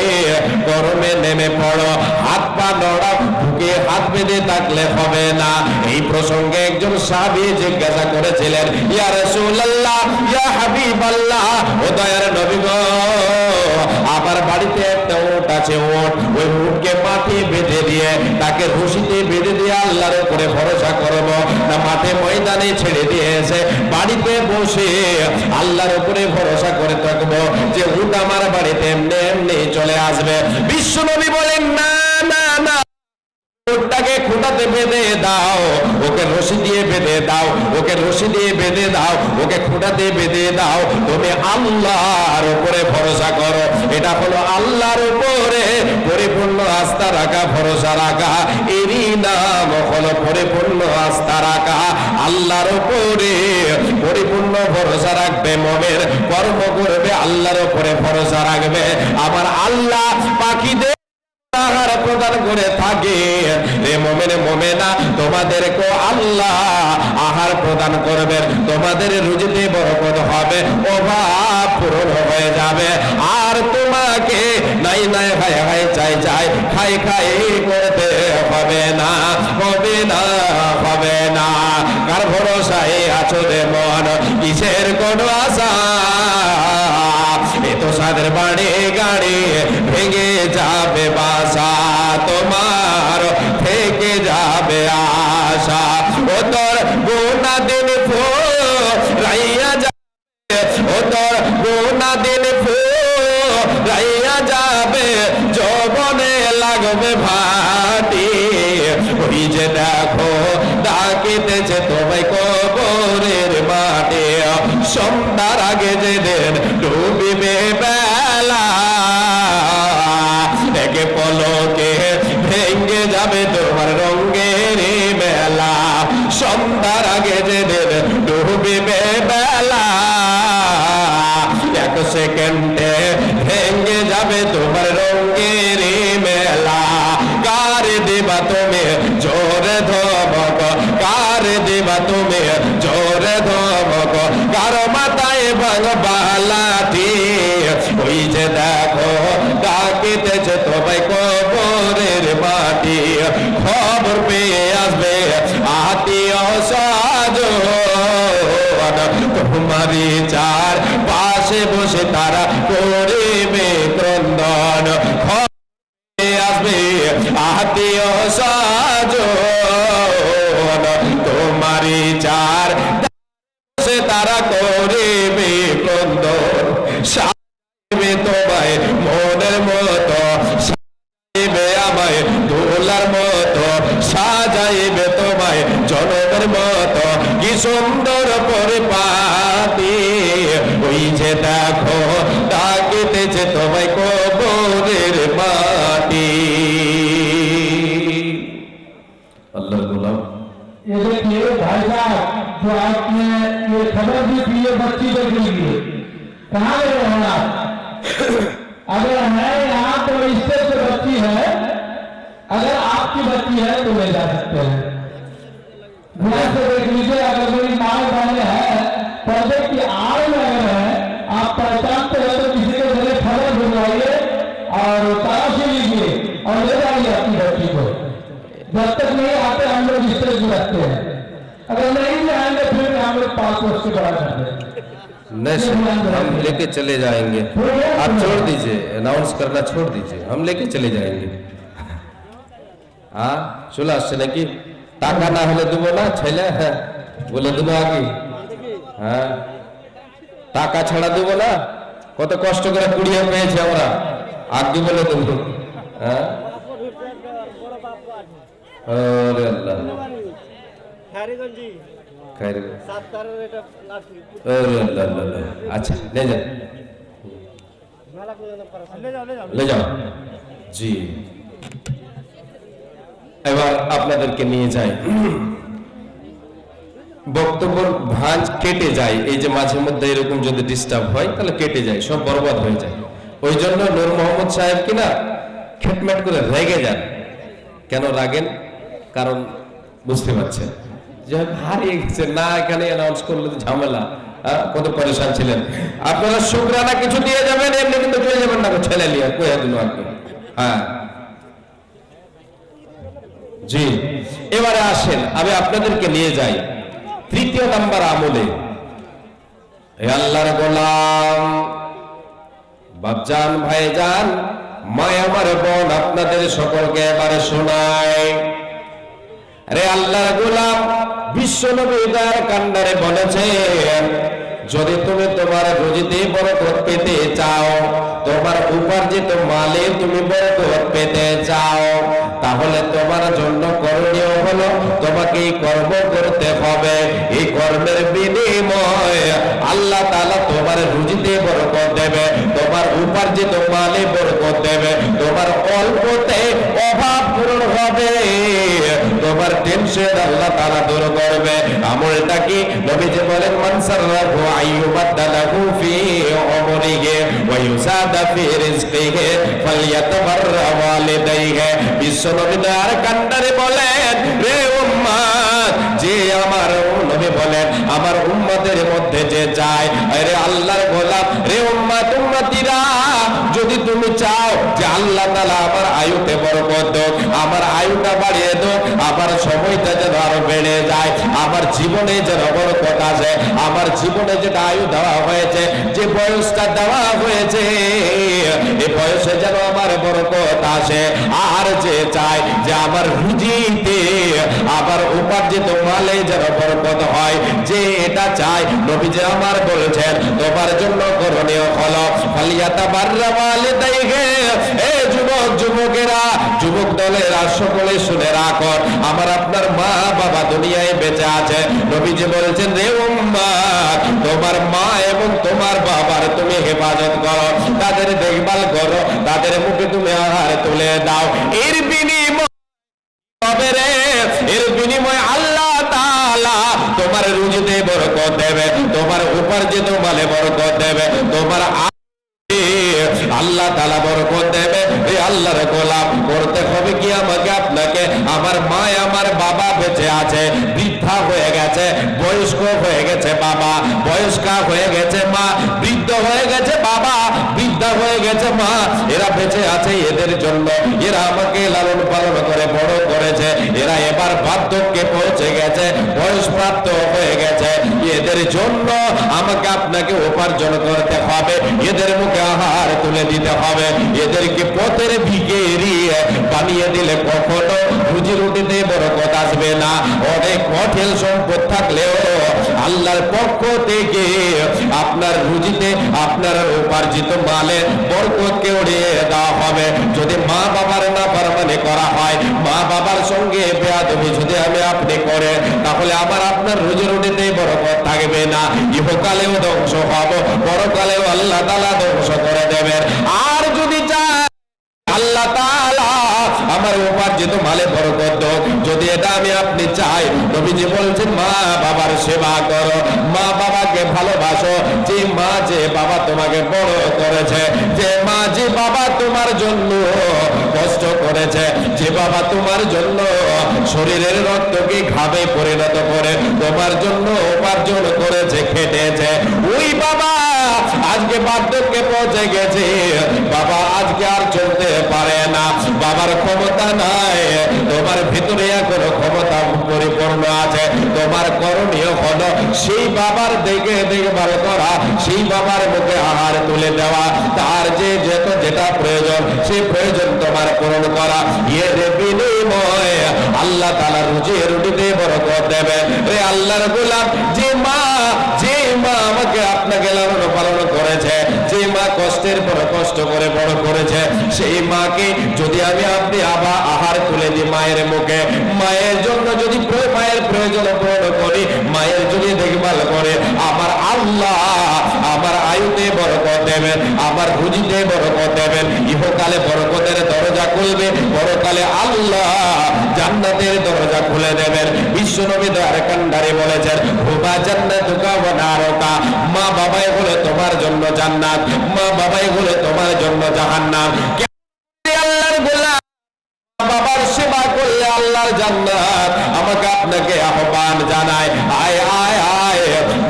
Speaker 1: কর্মে নেমে পড়ো, হাত পা নড়াও, বুকে হাত বেঁধে থাকলে হবে না। এই প্রসঙ্গে একজন সাহাবী জিজ্ঞাসা করেছিলেন, ইয়া রাসূলুল্লাহ, ইয়া হাবিবাল্লাহ, ও দয়ার নবী গো, আমার বাড়িতে একটা উট আছে, ওই উটকে মাটি বেঁধে দিয়ে, তাকে রশিতে বেঁধে দিয়ে আল্লাহর উপরে ভরসা ময়দানে ছেড়ে দিয়েছে, বাড়িতে বসে আল্লাহর উপরে ভরসা করে থাকবো যে উট আমার বাড়িতে এমনি এমনি চলে আসবে। বিশ্বনবী বলেন না না না, ওটাকে খুঁটাতে বেঁধে দাও, ওকে রশি দিয়ে বেঁধে দাও, ওকে রশি দিয়ে বেঁধে দাও, ওকে খুঁটাতে বেঁধে দাও। তুমি আল্লাহর উপরে ভরসা করো। এটা হলো আল্লাহর উপরে পরিপূর্ণ আস্থা রাখা, ভরসা রাখা। এরই নাম হলো পরিপূর্ণ আস্থা রাখা। আল্লাহর উপরে পরিপূর্ণ ভরসা রাখবে মুমিন, কর্ম করবে আল্লাহর উপরে ভরসা রাখবে। আমার আল্লাহ পাখিদের আহার প্রদান করে থাকে। রে মুমিন মুমিনা, তোমাদেরকে আল্লাহ আহার প্রদান করবেন, তোমাদের রুজিতে বরকত হবে, অভাব পূরণ হয়ে যাবে। আর তোমাকে নাই নাই হায় হায় চাই চাই খাই খাই করতে হবে না, হবে না, হবে না। কার ভরসায় আছো রে মন, কিসের কোনো আশা? এ তো সাদের বাড়ি গাড়ি ভেঙে যাবে বাসা, তোমার থেকে যাবে আশা। ও তোর গোনা দিন রাইয়া যাবে, ও তোর গোনা দিন রাইয়া যাবে, যৌবনে লাগবে ভাটি। ওই যে দেখো ডাকিতেছে তোমায় কবরের মাঠে, সন্ধ্যার আগে যেদিন ডুবিবে বেলা, একে পলকে ভেঙে যাবে তোমার রঙের মেলা। সন্ধ্যার আগে যেদিন ডুবিবে বেলা, এক সেকেন্ডে ভেঙে যাবে তোমার রঙের মেলা। কার দিবা তুমি জোরে ধমক, কার দিবা তুমি জোরে ধমক, কার মাথায় ভাঙবা লাঠি। ওই যে দেখো ডাকিতেছে তোমায় কবরের মাটি, খবর পেয়ে আসবে আত্মীয় স্বজন, তোমারই চার পাশে বসে তারা করিবে ক্রন্দন। আসবে আত্মীয় স্বজন, তোমারই চার সে তারা করিবে ক্রন্দন। সাজাইবে তোমায় মনের মতো, সাজাইবে আমায় দোলার মতো, সাজাইবে তোমায় জনমের মতো। কি সুন্দর পরিপাটি, ওই যে দেখো ডাকিতেছে তোমায় কবরের মাটি। আল্লাহর গোলাম,
Speaker 2: ये देखिए भाई साहब, जो आपने ये खबर दी थी ये बच्ची को के लिए, कहाँ गए हो आप? अगर है यहाँ तो इससे जो बच्ची है, अगर आपकी बच्ची है तो ले जा सकते हैं। ध्यान से देख लीजिए, अगर मेरी माँ बहने है, पर्दे की आड़ में अगर है, आप पहचानते हो तो किसी के जरिए खबर भिजवाइए और तलाशी लीजिए और ले जाइए अपनी बच्ची को। जब तक नहीं आते हम लोग इस तरह रखते हैं, अगर नहीं भी आएंगे फिर हम लोग 5 वर्ष के बड़ा करते हैं।
Speaker 1: नहीं, हम लेके चले जाएंगे। आप छोड़ दीजिए, अनाउंस करना छोड़ दीजिए, हम लेके चले जाएंगे। हाँ চলে আসছে নাকি? টাকা না হলে দেবো না, ছেলে হ্যাঁ বলে দেবো আগে। হ্যাঁ টাকা ছাড়া দেবো না, কত কষ্ট করে কুড়িয়ে পেয়েছি আমরা, আগে বলে দেবো। হ্যাঁ अरे अल्लाह खैर, अरे अल्लाह अल्लाह, अच्छा ले जाओ ले যাও জি। এবার আপনাদেরকে নিয়ে যাই, বক্তব্য ভাঁজ কেটে যায়। এই যে মাঝে মধ্যে এরকম যদি ডিস্টার্ব হয় তাহলে কেটে যায়, সব বরবাদ হয়ে যায়। ওই জন্য নূর মোহাম্মদ সাহেব কিনা খেটমেট করে রেগে যান। কেন রাগেন? কারণ বুঝতে পারছেন যে হারিয়ে গেছে না, এখানে অ্যানাউন্স করলে তো ঝামেলা, কত পরেশান ছিলেন আপনারা। শুকরানা কিছু দিয়ে যাবেন, এমনি কিন্তু চলে যাবেন না, ছেলে নিয়ে কয়ে দিল আর কি। হ্যাঁ জি, এবারে আসেন আমি আপনাদেরকে নিয়ে যাই তৃতীয় নাম্বার আমলে। হে আল্লাহর গোলাম, বাপজান ভাইজান, মা আমার বোন, আপনাদের সকলকে এবারে শোনায়। রে আল্লাহর গোলাম, বিশ্বনবী দয়ার কান্ডারে বলেছেন, যদি তুমি তোমার রুজিতে বরকত পেতে চাও, তোমার উপার্জিত মালে তুমি বরকত পেতে চাও, তাহলে তোমার জন্য করণীয় হলো তোমাকে এই কর্ম করতে হবে। এই কর্মের বিনিময় আল্লাহ তাআলা তোমার রুজিতে বরকত দেবে, তোমার উপার্জিত মালে বরকত দেবে, তোমার অল্পতে অভাব পূরণ হবে, তোমার টেনশন আল্লাহ তাআলা দূর করবে। আমলটা কি? নবীজি বলেন, মান সাররাহু আইয়ুবাদদালাহু ফি উমরিহি ওয়া ইউসাদা ফি রিজকিহি ফালইয়াতাবাররা ওয়ালিদাইহি। বিশ্বনবী আর কান্ডারে বলেন, রে উম্মত, যে আমার নবী বলেন আমার উম্মতের মধ্যে যে যায়, আরে আল্লাহর গোলাম, রে উম্মত উম্মতিরা, যদি তুমি চাও যে আল্লাহ তাআলা আমার আয়ুতে বরকত দাও, আমার আয়ুটা বাড়িয়ে দাও, আমার সময়টা যেন আরো বেড়ে যায়, আমার জীবনে যেন বরকত আসে, আমার জীবনে যেটা আয়ু দেওয়া হয়েছে, যে বয়সটা দেওয়া হয়েছে, এই বয়সে যেন আমার বরকত আসে। আর যে চায় যে আমার রুজিতে, আমার উপার্জিত মালে যেন বরকত হয়, যে এটা চায়, নবীজি আমার বলেছেন তোমার জন্য করণীয় হলো ফালিয়াতাবাররা ওয়ালিদাইহি। এ যুবক যুবকেরা, যুবক দলেরা, সকলে শুনে রাখো, আমার আপনার মা বাবা দুনিয়ায় বেঁচে আছে। নবীজি বলেছেন, রে উম্মত, তোমার মা এবং তোমার বাবার তুমি হেফাজত করো, তাদের দেখভাল করো, তাদের মুখে তুমি আহার তুলে দাও। এর বিনিময় হবে রে, এর বিনিময় আল্লাহ তাআলা তোমার রুজিতে বরকত দেবে, তোমার উপার্জিত মালে বরকত দেবে, তোমার আল্লাহ তাআলা বরকত দেবে। এই আল্লাহর গোলাম করতে হবে কি আমাকে আপনাকে? আমার মা আমার বাবা বেঁচে আছে, বৃদ্ধা হয়ে গেছে, বয়স্ক হয়ে গেছে বাবা, বয়স্কা হয়ে গেছে মা, বৃদ্ধ হয়ে গেছে বাবা, বৃদ্ধা হয়ে গেছে মা, এরা বেঁচে আছে, এদের জন্য এরা আমাকে লালন পালন করে বড় করেছে, এরা এবার বার্ধক্যে পৌঁছে গেছে, বয়সপ্রাপ্ত হয়ে গেছে, এদের জন্য আমাকে আপনাকে উপার্জন করতে হবে, এদের মুখে আহার তুলে দিতে হবে, এদেরকে পথের ভিখারি বানিয়ে দিলে কখনো রুজি রুটিতে বরকত আসবে না। অনেক হোটেল সম্পদ থাকলেও আল্লাহর পক্ষ থেকে আপনার রুজিতে, আপনার উপার্জিত মালে বরকতকে উড়িয়ে দেওয়া হবে। যদি মা বাবার নাফরমানি করা হয়, মা বাবার সঙ্গে বেয়াদবি যদি আমি আপনি করে, তাহলে আমার আপনার রুজি রুটিতে বরকত থাকবে না, ইহকালেও ধ্বংস হব, পরকালেও আল্লাহ তাআলা ধ্বংস করে দেবেন। আর যদি চায় আল্লাহ তাআলা আমার উপার্জিত মালে বরকত দাও, যদি এটা আমি আপনি চাই, নবীজি বলছেন মা বাবার সেবা করো, মা বাবাকে ভালোবাসো। যে মা যে বাবা তোমাকে বড় করেছে, যে মা যে বাবা তোমার জন্য কষ্ট করেছে, যে বাবা তোমার জন্য শরীরের রক্তকে ঘামে পরিণত করে তোমার জন্য উপার্জন করেছে, খেটেছে, ওই বাবা আজকে বার্ধক্যে পৌঁছে গেছে, বাবা আজকে আর চলতে পারে না, বাবার ক্ষমতা নাই, তোমার ভিতরে এখনো ক্ষমতা পরিপূর্ণ আছে। তোমার করণীয় হলো সেই বাবার দেখে দেখভাল করা, সেই বাবার মুখে আহার তুলে দেওয়া, তার যে যেটা প্রয়োজন সেই প্রয়োজন তোমার পূরণ করা। এর বিনিময়ে আল্লাহ তাআলা রুজি রুটিতে বরকত দেবেন। ওই আল্লাহর গোলাম, যে মা আমাকে আপনাকে লালন পালন করেছে, যে মা কষ্টের পর কষ্ট করে বড় করেছে, সেই মাকে যদি আমি আপনি আবার আহার তুলে দিই মায়ের মুখে, মায়ের জন্য যদি মায়ের প্রয়োজন পূরণ করি, মায়ের যদি দেখভাল করে, আমার আল্লাহ আমার আয়ুতে বরকত দেবেন, আমার রুজিতে বরকত দেবেন, ইহকালে বরকতের দরজা খুলবে, পরকালে আল্লাহ জান্নাতের দরজা খুলে দেবেন। বিশ্বনবী দয়ার কান্ডারে বলেছেন, হুবা জান্নাতুকা ওয়া নারুকা, মা বাবাই হলো তোমার জন্য জান্নাত, মা বাবাই হলো তোমার জন্য জাহান্নাম। আল্লাহর গোলাম, বাবার সেবা করলে আল্লাহর জান্নাত। আমাকে আপনাকে আহ্বান জানায়, আয় আয় আয়,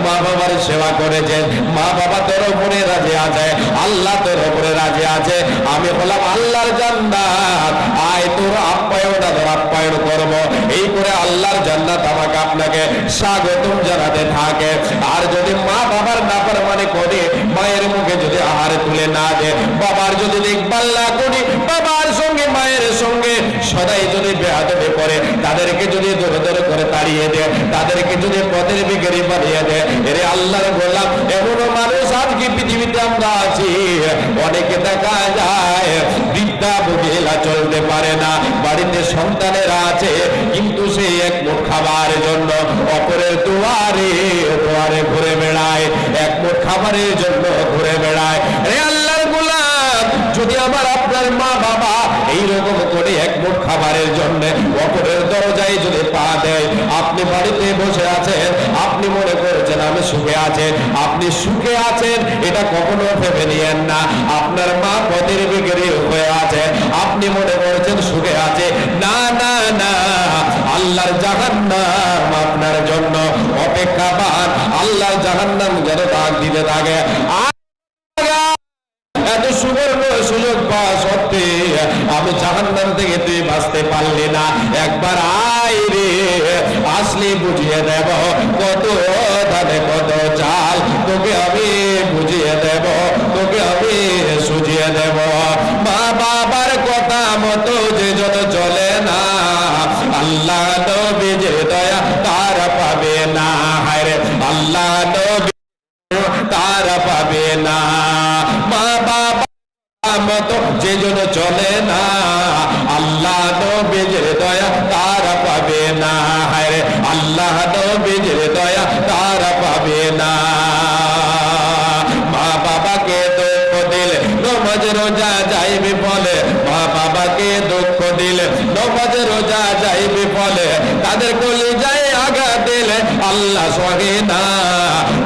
Speaker 1: মা বাবার সেবা করেছেন, মা বাবা তোর উপরে রাজি আছে, আল্লাহ তোর উপরে রাজি আছে, আমি হলাম আল্লাহর জান্নাত, আয় তোর আপ্যায়ন আপ্যায়ন করবো, এই করে আল্লাহর জান্নাত আমাকে আপনাকে স্বাগতম জানাতে থাকে। আর যদি মা বাবার নাফরমানি করে, মায়ের মুখে যদি আহার তুলে না দেয়, বাবার যদি দেখভাল না করি, বাবার সঙ্গে মায়ের সঙ্গে সদাই যদি বেয়াদবি করে, তাদেরকে যদি দূরে দূরে করে বাড়িয়ে দে, তাদেরকে যদি পথের ভিখারি বানিয়ে দে। এরে আল্লাহর গোলাম, এমনও মানুষ আজকে পৃথিবীতে আমরা আছি, অনেকে দেখা যায় বৃদ্ধা মহিলা চলতে পারে না, বাড়িতে সন্তানেরা আছে, কিন্তু সে এক মুঠ খাবারের জন্য অপরের দুয়ারে দুয়ারে ঘুরে বেড়ায়, এক মুঠ খাবারের জন্য ঘুরে বেড়ায়। রে আল্লাহর গোলাম, যদি আমার আপনার মা বাবা এইরকম করে এক মুঠ খাবারের জন্য অপরের দরজায় যদি পা দেয়, আপনি বাড়িতে বসে আছেন, আপনি মনে করেছেন আমি সুখে আছেন, আপনি সুখে আছেন এটা কখনো ভেবে নিয়েন না। আপনার মা পথের ভিখারি হয়ে আছে, আপনি মনে করেছেন সুখে আছে, না না না, আল্লাহর জাহান্নাম আপনার জন্য অপেক্ষাবান। আল্লাহর জাহান্নাম যেন ডাক দিতে থাকে। এত সুবর্ণ সুযোগ পাওয়া সত্ত্বে আমি জাহান্নাম থেকে তুই বাঁচতে পারলি না, একবার আয় রে, আসলে বুঝিয়ে দেব কত ধানে কত চাল, তোকে আমি বুঝিয়ে দেব, তোকে আমি সুঝিয়ে দেব। মা বাবার কথা মতো যে জন চলে না, আল্লাহ নবী যে দয়া তার পাবে না, হায়রে আল্লাহ নবী তার পাবে না। মা বাবা মতো যে জন চলে না, আল্লাহ নবীর দয়া তার পাবে না, হায়রে আল্লাহ নবীর দয়া তার পাবে না। মা বাবাকে দুঃখ দিলে নমাজ রোজা যাইবে বলে, মা বাবাকে দুঃখ দিলে নমাজ রোজা যাইবে বলে, তাদের কলিজায় আঘাত দিলে আল্লাহ সহে না,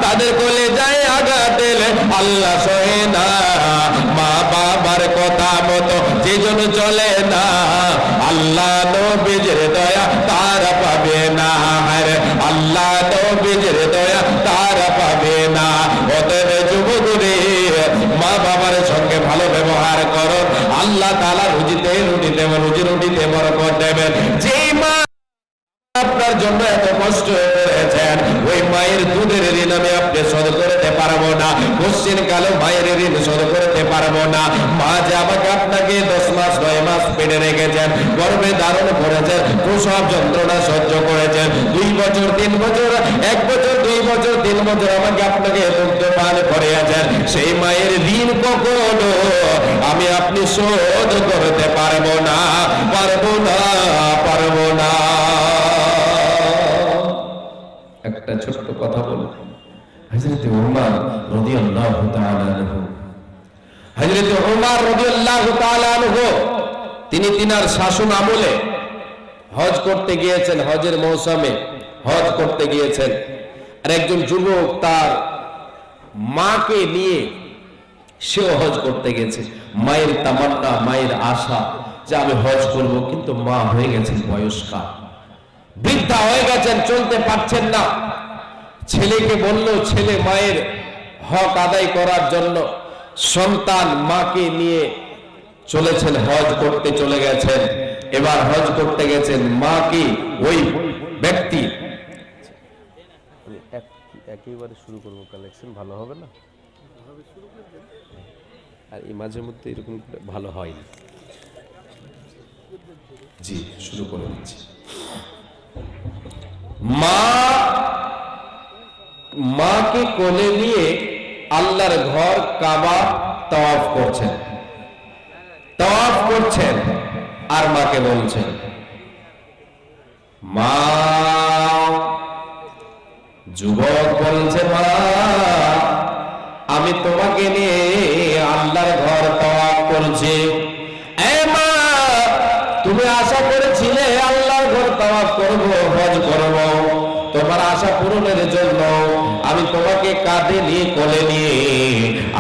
Speaker 1: তাদের কলিজায় আঘাত দিলে আল্লাহ সহে না। মা বাবার কথা মতো যে জন চলে না, আল্লাহ নবীর দয়া তার পাবে না, আরে আল্লাহ নবীর দয়া তার পাবে না। অতএব যুবকরে, মা বাবার সঙ্গে ভালো ব্যবহার করো, আল্লাহ তাআলা রুজি রুটিতে বরকত দেবেন। যেই মা আপনার জন্য এত কষ্ট করেছেন, ওই মায়ের দুধের ঋণ আমি আপনি শোধ করতে পারবো না, কোশ্চিন কালে মায়ের ঋণ শোধ করতে পারবো না। মা যে আমাকে আপনাকে 10 মাস 9 মাস পেটে রেখেছেন, গর্ভে ধারণ করেছেন, প্রসব যন্ত্রণা সহ্য করেছেন, 2 বছর 3 বছর 1 বছর 2 বছর 3 বছর আমাকে আপনাকে দুগ্ধ পান করিয়েছেন, সেই মায়ের ঋণ কখনো আমি আপনি শোধ করতে পারবো না, পারবো না, পারবো না। একটা ছোট্ট কথা বলবো। হযরত ওমর রাদিয়াল্লাহু তাআলা আনহু, হযরত ওমর রাদিয়াল্লাহু তাআলা আনহু তিনি তিনার শাসন আমলে হজ করতে গিয়েছেন, হজের মৌসুমে হজ করতে গিয়েছেন। আর একজন যুবক তার মাকে নিয়ে সেও হজ করতে গেছে। মায়ের তামান্না, মায়ের আশা যে আমি হজ করব, কিন্তু মা হয়ে গেছেন বয়স্কা, বৃদ্ধা হয়ে গেছেন, চলতে পারছেন না। ছেলেকে বলল, ছেলে মায়ের হক আদায় করার জন্য সন্তান মাকে নিয়ে চলেছেন, হজ করতে চলে গেছেন। এবার হজ করতে গেছেন, মাকে ওই ব্যক্তি
Speaker 4: একেবারে শুরু করবো, কালেকশন ভালো হবে না, আর এই মাঝে মধ্যে এরকম ভালো হয়নি।
Speaker 1: জি শুরু করে দিচ্ছি। মাকে কোলে নিয়ে আল্লাহর ঘর কাবা তাওয়াফ করছেন, আর মাকে বলছেন, মা, যুবক বলছে, মা আমি তোমাকে নিয়ে আল্লাহর ঘর তাওয়াফ করছি। মা, তুমি আশা করেছিলে আল্লাহর ঘর তাওয়াফ করব, হজ করব, তোমার আশা পূরণের জন্য আমি তোমাকে কাঁধে নিয়ে কোলে নিয়ে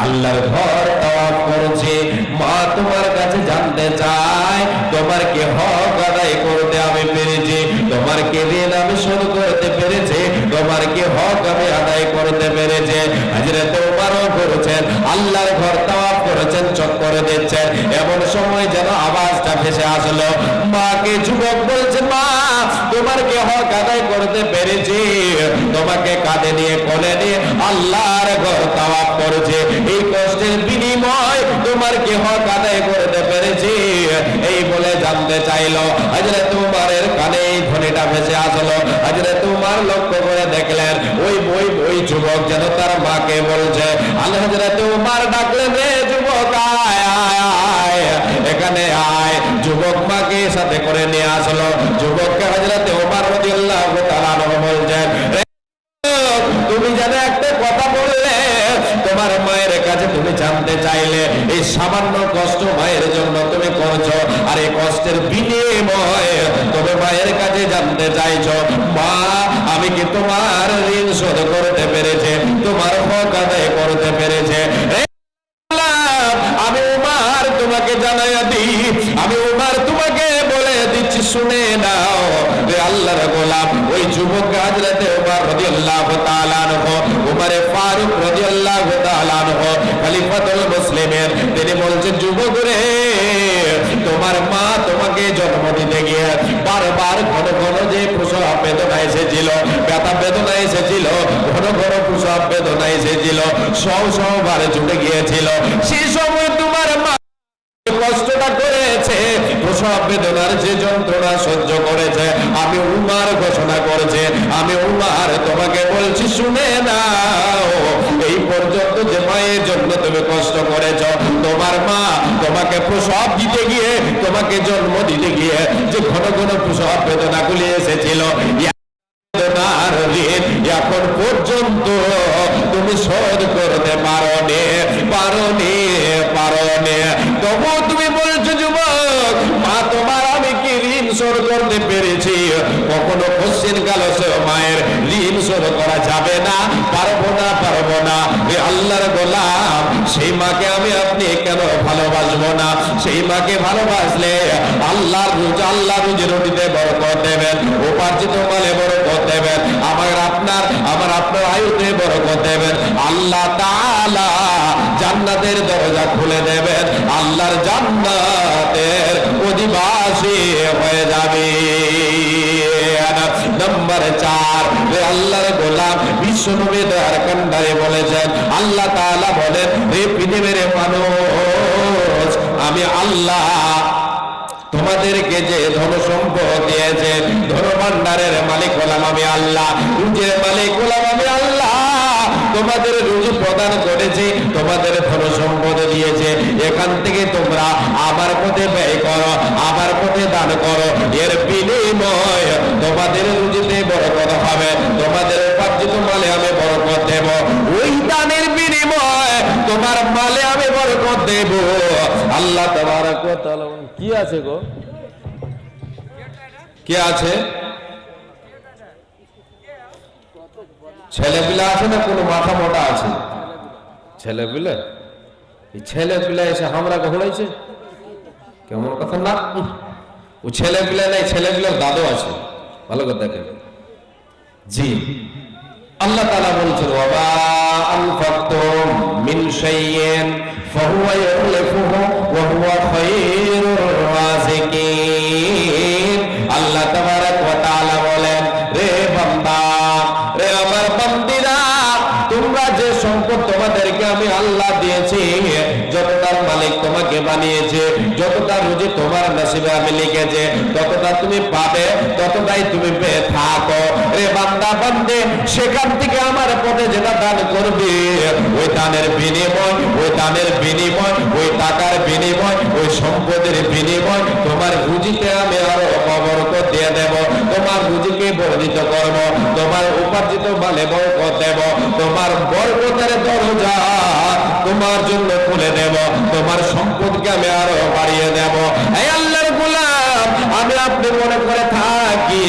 Speaker 1: আল্লাহর ঘর তাওয়াফ করছি। মা তোমার কাছে জানতে চাই, তোমার কি হক আদায় করতে আমি পেরেছি, তোমার কি ঋণ আমি শোধ করতে পেরেছি, তোমার কি হক আমি আদায় করতে পেরেছি। হযরত ওমরও করেছেন, আল্লাহর ঘর তাওয়াফ করেছেন, চক্কর দিচ্ছেন। এমন সময় যেন আওয়াজটা ভেসে আসলো, মাকে যুবক বলছে, মা তোমার কি হক আদায় করতে পেরেছি, তোমাকে কাঁধে নিয়ে কোলে নিয়ে আল্লাহর ঘর তাওয়াফ করেছে, এই কষ্টের বিনিময় তোমার কি হক আদায় করতে পেরেছি। এই বলে জানতে চাইলো। হযরত উমরের কানে এই ধ্বনিটা ভেসে আসলো। হযরত উমর লক্ষ্য করে দেখলেন ওই যুবক যেন তার মাকে বলছে। আল্লাহ হযরত উমর ডাকলেন, রে যুবক আয় আয় আয়, এখানে আয়। যুবক মাকে সাথে করে নিয়ে আসলো। যুবককে হযরত উমর রাদিয়াল্লাহু তাআলা বলছেন, তুমি যেন একটা কথা বললে, তোমার মায়ের কাছে তুমি জানতে চাইলে, এই সামান্য কষ্ট মায়ের জন্য তুমি করছো, আর এই কষ্টের বিনিময়ে তুমি মায়ের কাছে জানতে চাইছো, মা আমি কি তোমার ঋণ শোধ করতে পেরেছে, তোমার হক আদায় করতে পেরেছে? আমি উমর তোমাকে জানাইয়া দিই, আমি উমর তোমাকে বলে দিচ্ছি, শুনে নাও রে আল্লাহর গোলাম। ওই যুবক হযরত উমর রাদিয়াল্লাহু তাআলা আনহু, উমরে ফারুক রাদিয়াল্লাহু তাআলা আনহু, খলিফাতুল মুসলিমিন, তিনি বলছেন, যুবক রে, তোমার মা তোমাকে জন্ম দিতে গিয়ে বারবার ঘন ঘন যে প্রসব বেদনা এসেছিল, ব্যথা বেদনা এসেছিল, ঘন ঘন প্রসব বেদনা এসেছিল, সবার ছুটে গিয়েছিল। সেই সময় তোমার মা কষ্টটা করেছে, প্রসব বেদনার যে যন্ত্রণা সহ্য করেছে, আমি উমর ঘোষণা করেছে, আমি উমর তোমাকে বলছি, শুনে নাও, এই পর্যন্ত যে মায়ের জন্য তুমি কষ্ট করেছ, তোমার মা তোমাকে প্রসব দিতে গিয়ে, তোমাকে জন্ম দিতে গিয়ে যে ঘন ঘন প্রসব বেদনাগুলি এসেছিল, এখন পর্যন্ত তুমি শোধ করতে পারোনি। তবু তুমি বলছো, যুবক মা তোমার আমি কি ঋণ শোধ করতে পেরেছি? কখনো কোশ্চেন গেল সে মায়ের ঋণ শোধ করা যাবে না, পারবো না। আল্লাহর গোলাম, সেই মাকে আমি আপনি কেন ভালোবাসবো না? সেই মাকে ভালোবাসলে আল্লাহ রুজি রুটিতে বরকত দেবেন, উপার্জিত মালে বরকত দেবেন, আমার আপনার আয়ুতে বরকত দেবেন। আল্লাহ তাআলা জান্নাতের দরজা খুলে দেবেন, আল্লাহর জান্নাতের অধিবাসী হয়ে যাবে। নম্বর 4, আল্লাহর গোলাম বিশ্বনবী দয়ার কান্ডারে বলেছেন, আল্লাহ তাআলা বলেন, হে পৃথিবীর মানুষ, আমি আল্লাহ তোমাদেরকে যে ধন সম্পদ দিয়েছে, ধন ভান্ডারের মালিক হলাম আমি আল্লাহ, রুজির মালিক হলাম আমি আল্লাহ। তোমাদের রুজি প্রদান করেছে, তোমাদের ধন সম্পদ দিয়েছে, এখান থেকে তোমরা আমার পথে ব্যয় করো, আমার পথে দান করো, এর বিনিময় তোমাদের রুজিতে বরকত হবে, তোমাদের উপার্জিত মালে আমি বরকত দেব, ওই দানের বিনিময় তোমার মালে আমি বরকত দেব। আল্লাহ তাবারক ওয়া তাআলা কি আছে গো, কি আছে? ছেলেপিলা আছে না কোনো মাথা মোটা আছে? ছেলেপিলা, এই ছেলেপিলা এসে আমরা ঘোড়াইছে, কেমন কথা না? ও ছেলেপিলা নেই, ছেলেপিলার দাদু আছে, ভালো করে দেখেন। জি, আল্লাহ তাআলা বলছেন, ওয়া আনফাকতুম মিন শাইইন ফাহুয়া ইউখলিফুহু ওয়া হুয়া খায়রুর রাযিকিন। আল্লাহ তাবারক ওয়া তাআলা বলেন, রে বান্দা, রে আমার বান্দিরা, তোমরা যে সম্পদ তোমাদেরকে আমি আল্লাহ দিয়েছি, যতটার মালিক তোমাকে বানিয়েছে, যতটা রুজি তোমার নসিবে আমি লিখেছে, ততটা তুমি পাবে, ততটাই তুমি পেয়ে থাকো। রে বান্দা বান্দে, সেখান থেকে আমার পথে যেটা দান করবে, ওই দানের বিনিময়, ওই টাকার বিনিময়, ওই সম্পদের বিনিময় তোমার রুজিতে আমি আরো বরকত দিয়ে দেব, তোমার রুজিকে বর্ধিত করব, তোমার উপার্জিত মালে বরকত দেব, তোমার বরকতের দরজা তোমার জন্য খুলে দেব, তোমার সম্পদকে আমি আরো বাড়িয়ে দেব। এই আল্লাহর গোলাম, আমি আপনি মনে করে থাকি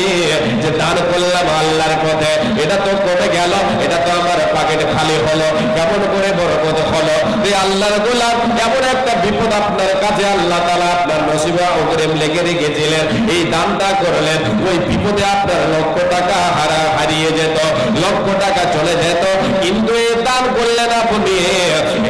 Speaker 1: যে দান করলাম আল্লাহর পথে, এটা তো কমে গেল, এটা তো আমার পকেট খালি হলো, কেমন করে বরকত হলো? এই আল্লাহর গোলাম, এমন একটা বিপদ আপনার কাছে আল্লাহ তাআলা আপনার নসিবে অগ্রিম লিখে রেখেছিলেন, এই দানটা করলেন, ওই বিপদে আপনার লক্ষ টাকা হারিয়ে যেত, লক্ষ টাকা চলে যেত, কিন্তু এই দান করলেন আপনি,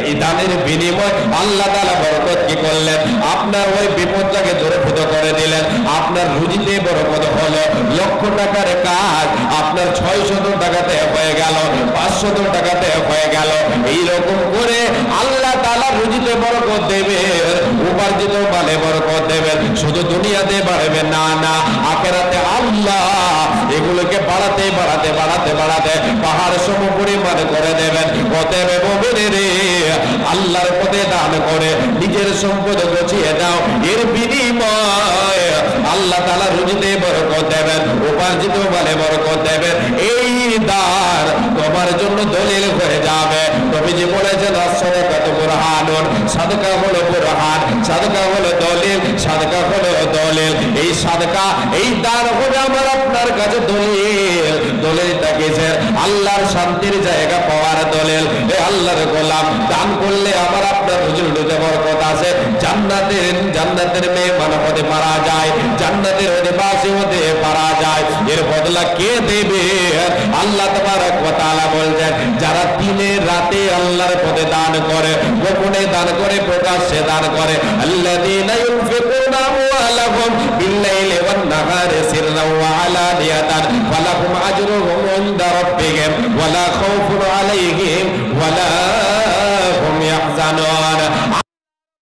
Speaker 1: এই দানের বিনিময় আল্লাহ তাআলা বরকত কি করলেন? আপনার ওই বিপদটাকে দূরীভূত করে দিলেন, আপনার রুজিতে বরকত হলো, লক্ষ টাকার কাজ আপনার 600 টাকাতে হয়ে গেল, 500 500 টাকাতে হয়ে গেল। এইরকম করে আল্লাহ তাআলা রুজিতে বরকত দেবে, উপার্জিত মালে বরকত দেবেন। শুধু দুনিয়াতে বাড়বে না, না, আখিরাতে আল্লাহ এগুলোকে বাড়াতে বাড়াতে বাড়াতে বাড়াতে পাহাড় সম পরিমাণ করে দেবেন। অতএব মুমিনেরা, আল্লাহর পথে দান করে নিজের সম্পদ গছিয়ে দাও, এর বিনিময়ে আল্লাহ তাআলা রুজিতে বরকত দেবেন, উপার্জিত মালে বরকত দেবেন। এই দান তোমার জন্য দলিল হয়ে যাবে। নবীজি বলেছেন, as-সাদাকাতু বুরহানুন, সাদকা হলো বুরহান, সাদকা হলো দলিল, সাদকা হলো দলিল। এই সাদকা, এই দান হবে আমার আপনার কাছে দলিল। দলিলটা কিসের? আল্লাহর শান্তির জায়গা পাওয়ার দলিল। এই আল্লাহর গোলাম দান করলে আমার আপনার রুজিতে বরকত আছে, জান্নাতের মেহমান হতে পারা যায়, জান্নাতের অধিবাসী হতে পারা যায়। এর বদলা কে দেবে? আল্লাহ তাবারক ওয়া তাআলা বলছেন, যারা দিনে রাতে আল্লাহর পথে দান করে, গোপনে দান করে, প্রকাশ্যে দান করে, আল্লাযীনা ইউনফিকুনা আমওয়ালাহুম বিল-লাইলি ওয়ান-নাহারি সিররান ওয়া আলানিয়াতান ফালাহুম আজরুহুম ইনদা রাব্বিহিম ওয়া লা খাউফুন আলাইহিম ওয়া লা হুম ইয়াহজানুন।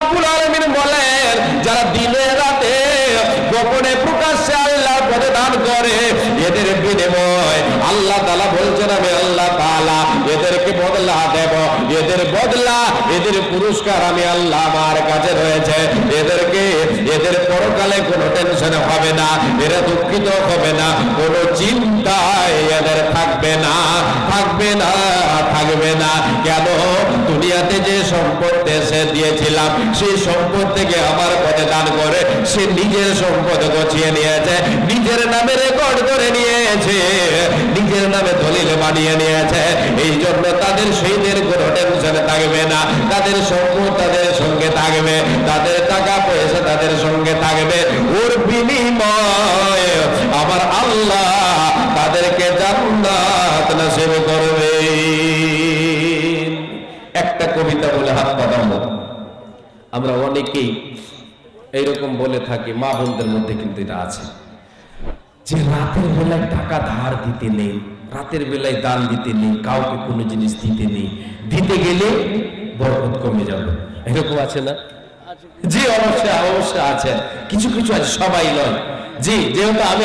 Speaker 1: রব্বুল আলামিন বলেন, যারা দিনে রাতে গোপনে প্রকাশ্যে আল্লাহর পথে দান করে, এদের বিনিময় আল্লাহ তাআলা বলছেন, আমি আল্লাহ তাআলা এদেরকে বদলা দেব। এদের বদলা, এদের পুরস্কার আমি আল্লাহ আমার কাছে রয়েছে। এদের পরকালে কোনো টেনশন হবে না, এরা দুঃখিত হবে না, কোনো চিন্তায় এদের থাকবে না, থাকবে না, থাকবে না। কেন? দুনিয়াতে যে সম্পদ দেশে দিয়েছিলাম, সেই সম্পদ থেকে আমার পথে দান করে সে নিজের সম্পদ গছিয়ে নিয়েছে, নিজের নামে রেকর্ড করে নিয়েছে, নিজের নামে দলিল বানিয়ে নিয়েছে। এই জন্য তাদের সেইদের কোনো টেনশন থাকবে না, তাদের সম্পদ তাদের সঙ্গে থাকবে, তাদের টাকা পয়সা তাদের সঙ্গে থাকবে। ওর বিনিময় আমার আল্লাহ তাদেরকে জান্নাত নসিব করবে। একটা কবিতা বলে হাত পাতাবো। আমরা অনেকেই এইরকম বলে থাকি, মা বোনদের মধ্যে কিন্তু এটা আছে, যে রাতের বেলায় টাকা ধার দিতে নেই, রাতের বেলায় দান দিতে নেই, কাউকে কোনো জিনিস দিতে নেই, দিতে গেলে বরকত কমে যাবে। এরকম আছে না? জি, অবশ্যই অবশ্যই আছে, কিছু কিছু আছে, সবাই নয়। জি, যেহেতু আমি